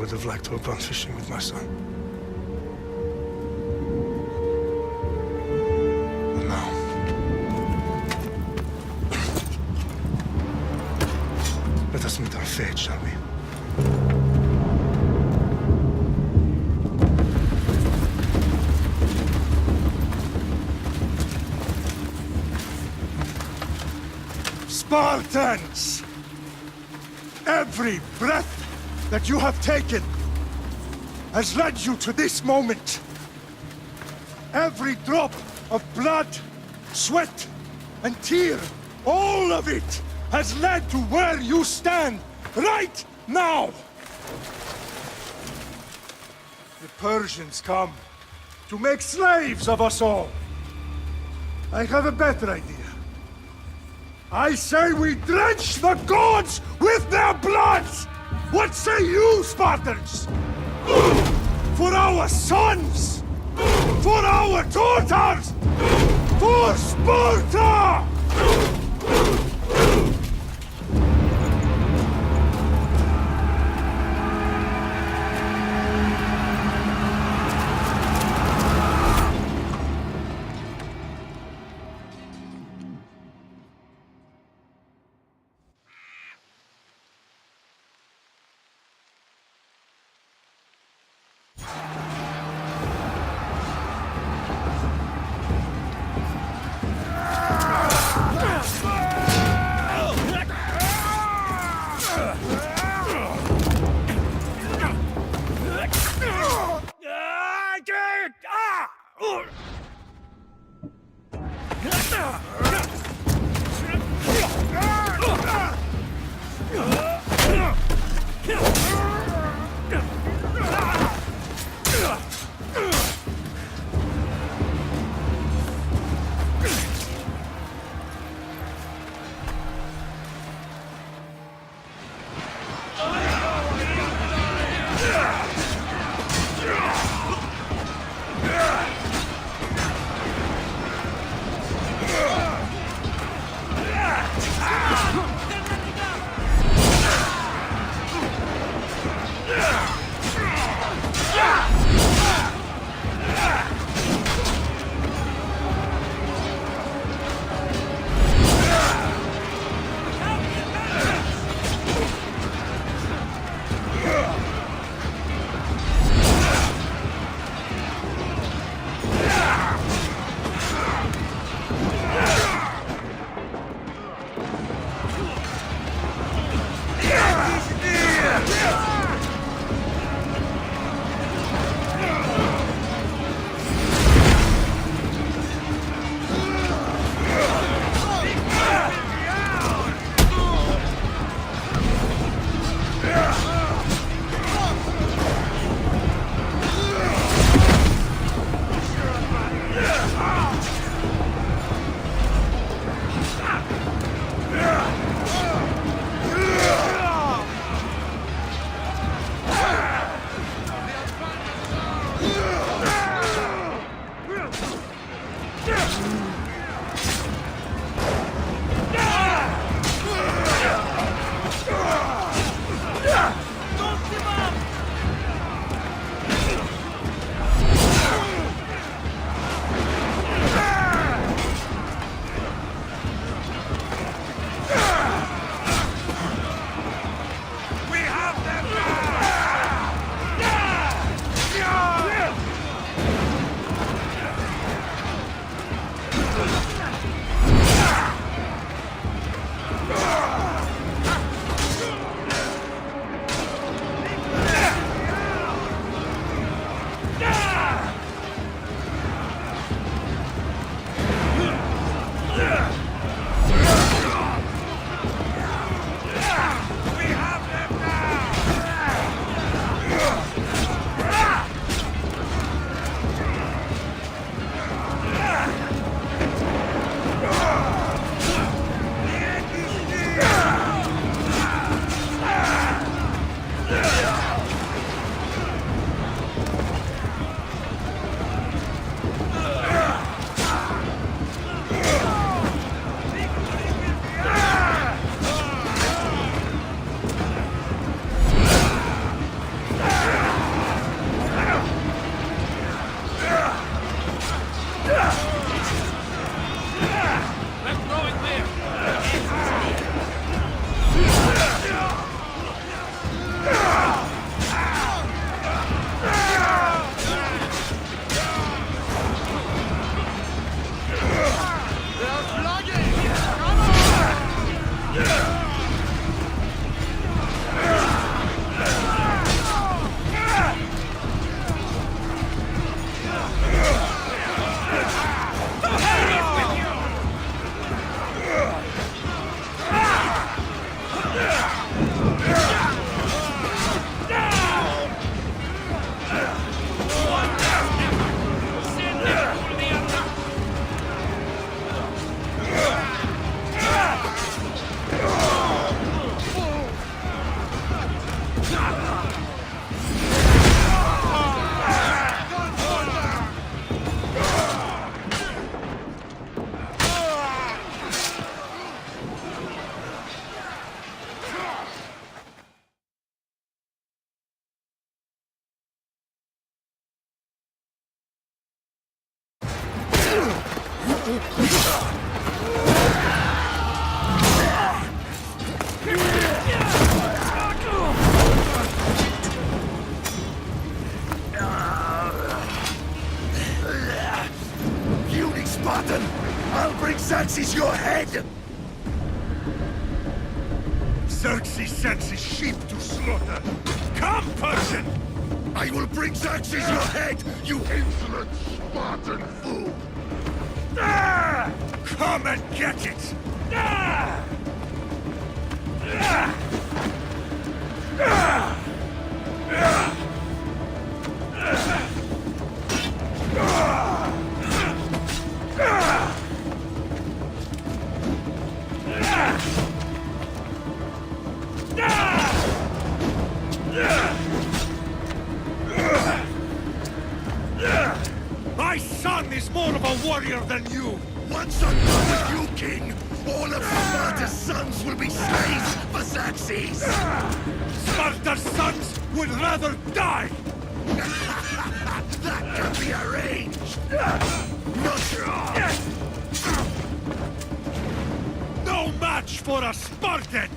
would have liked to have gone fishing with my son. But now... let us meet our fate, shall we? Spartans! Every breath that you have taken has led you to this moment. Every drop of blood, sweat, and tear, all of it has led to where you stand right now. The Persians come to make slaves of us all. I have a better idea. I say we drench the gods with their bloods! What say you, Spartans? For our sons! For our daughters! For Sparta! Puny Spartan! I'll bring Xerxes your head! Xerxes sends his sheep to slaughter. Come, Persian! I will bring Xerxes your head, you insolent Spartan fool! Ah! Come and get it! Ah! Ah! Ah! Ah! My son is more of a warrior than you! Once I'm done with you, King, all of Sparta's sons will be slaves for Xerxes! Sparta's sons would rather die! That can be arranged! No match for a Spartan!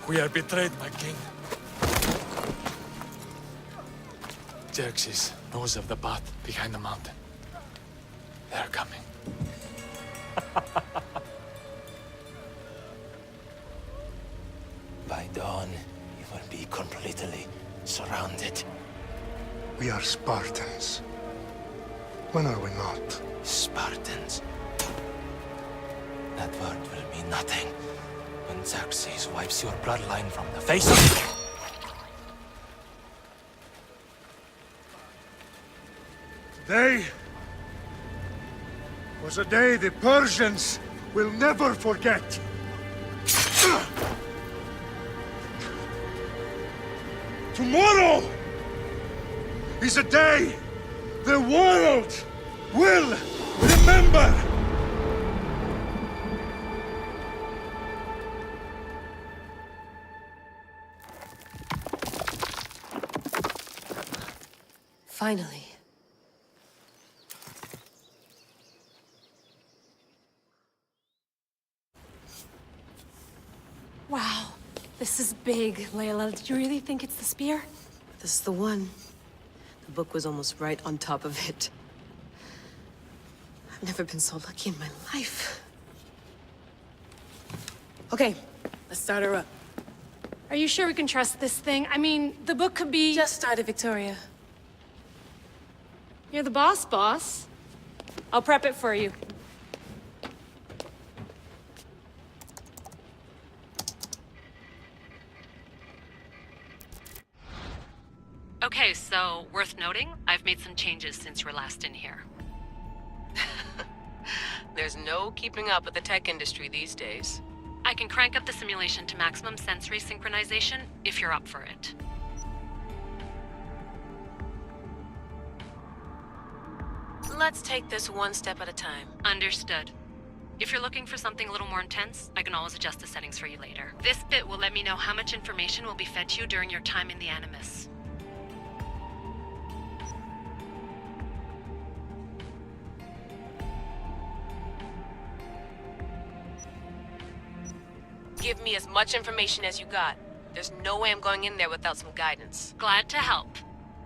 We are betrayed, my king. Xerxes knows of the path behind the mountain. They are coming. By dawn, you will be completely surrounded. We are Spartans. When are we not? Spartans. That word will mean nothing when Xerxes wipes your bloodline from the face of... Today was a day the Persians will never forget. Tomorrow is a day the world will remember. Finally. Wow, this is big, Layla. Did you really think it's the spear? This is the one. The book was almost right on top of it. I've never been so lucky in my life. Okay, let's start her up. Are you sure we can trust this thing? I mean, the book could be... Just started, Victoria. You're the boss. I'll prep it for you. Okay, so worth noting, I've made some changes since you were last in here. There's no keeping up with the tech industry these days. I can crank up the simulation to maximum sensory synchronization if you're up for it. Let's take this one step at a time. Understood. If you're looking for something a little more intense, I can always adjust the settings for you later. This bit will let me know how much information will be fed to you during your time in the Animus. Give me as much information as you got. There's no way I'm going in there without some guidance. Glad to help.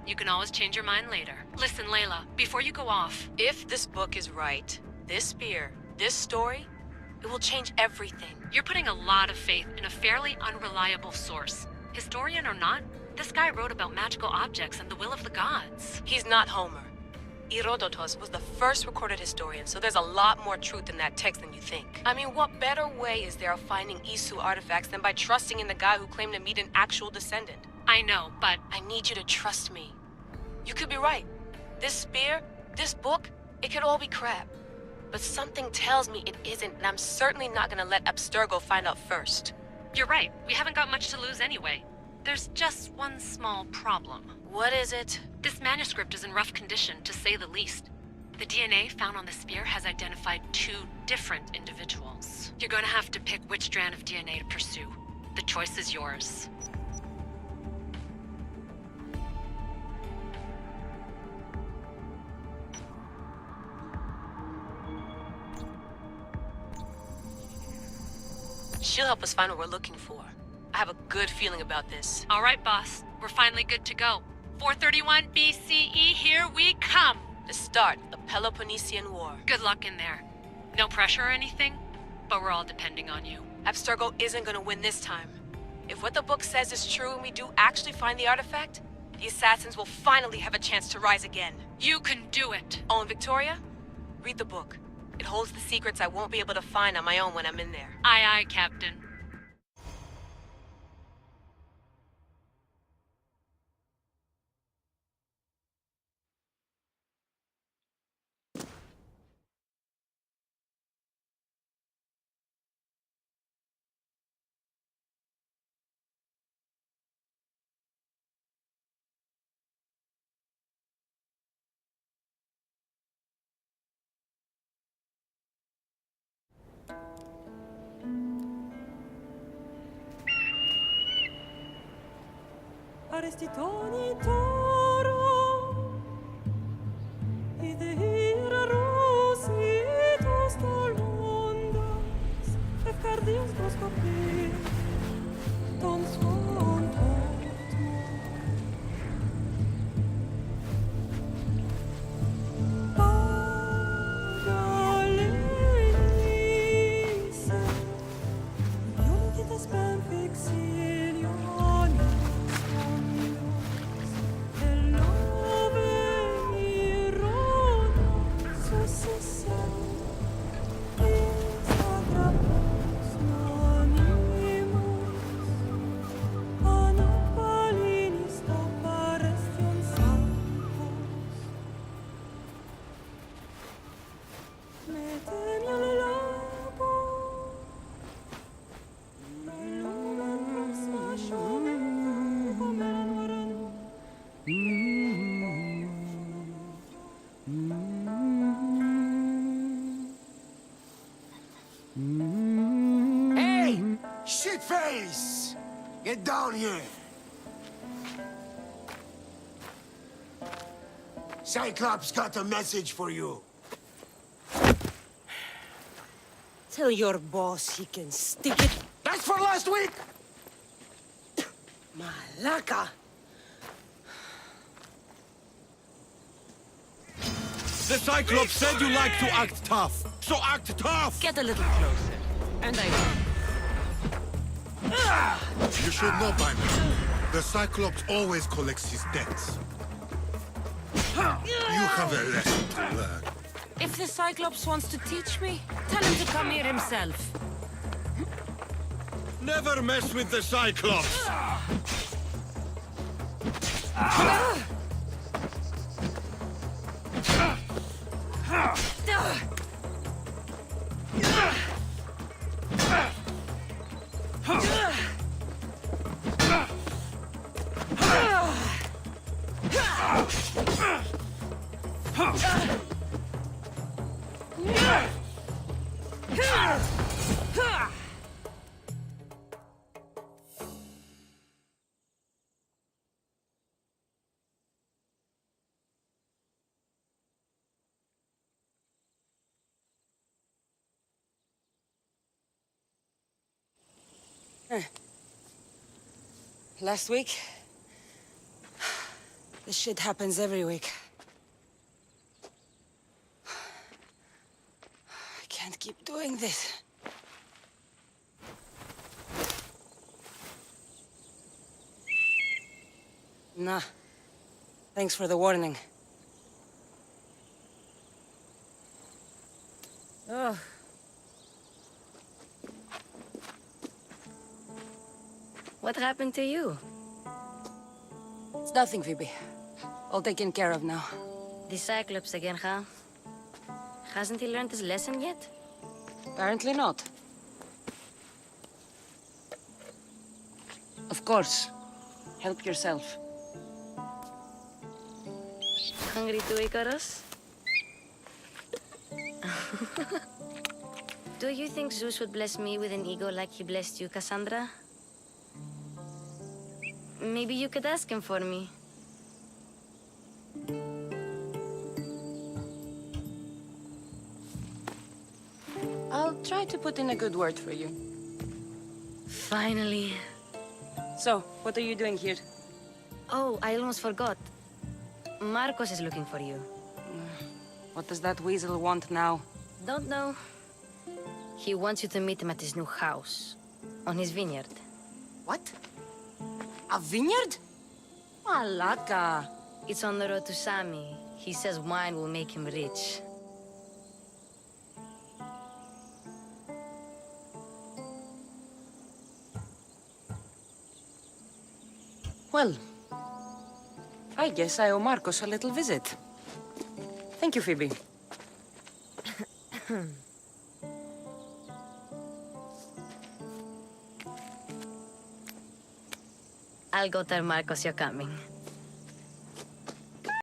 You can always change your mind later. Listen, Layla, before you go off... If this book is right, this spear, this story, it will change everything. You're putting a lot of faith in a fairly unreliable source. Historian or not, this guy wrote about magical objects and the will of the gods. He's not Homer. Herodotus was the first recorded historian, so there's a lot more truth in that text than you think. I mean, what better way is there of finding Isu artifacts than by trusting in the guy who claimed to meet an actual descendant? I know, but I need you to trust me. You could be right. This spear, this book, it could all be crap. But something tells me it isn't, and I'm certainly not gonna let Abstergo find out first. you're right. We haven't got much to lose anyway. There's just one small problem. What is it? This manuscript is in rough condition, to say the least. The DNA found on the spear has identified 2 different individuals. You're gonna have to pick which strand of DNA to pursue. The choice is yours. She'll help us find what we're looking for. I have a good feeling about this. All right, boss. We're finally good to go. 431 BCE, here we come! The start of the Peloponnesian War. Good luck in there. No pressure or anything, but we're all depending on you. Abstergo isn't gonna win this time. If what the book says is true and we do actually find the artifact, the assassins will finally have a chance to rise again. You can do it! Oh, and Victoria? Read the book. It holds the secrets I won't be able to find on my own when I'm in there. Aye, aye, Captain. Arrestitoni toro Idehira rositos tolondas Efcardias goskopir Tom svon Hey! Shitface! Get down here! Cyclops got a message for you. Tell your boss he can stick it. That's for last week! Malaka! The Cyclops said you like to act tough, so act tough! Get a little closer. And I will. You should know by now. The Cyclops always collects his debts. You have a lesson to learn. If the Cyclops wants to teach me, tell him to come here himself. Never mess with the Cyclops! Last week? This shit happens every week. I can't keep doing this. Nah. Thanks for the warning. Ugh. What happened to you? It's nothing, Phoebe. All taken care of now. The Cyclops again, huh? Hasn't he learned his lesson yet? Apparently not. Of course. Help yourself. Hungry too, Icarus? Do you think Zeus would bless me with an ego like he blessed you, Cassandra? Maybe you could ask him for me. I'll try to put in a good word for you. Finally. So, what are you doing here? Oh, I almost forgot. Marcos is looking for you. What does that weasel want now? Don't know. He wants you to meet him at his new house. On his vineyard. What? A vineyard? Malaka. It's on the road to Sami. He says wine will make him rich. Well, I guess I owe Marcos a little visit. Thank you, Phoebe. I'll go tell Marcos you're coming.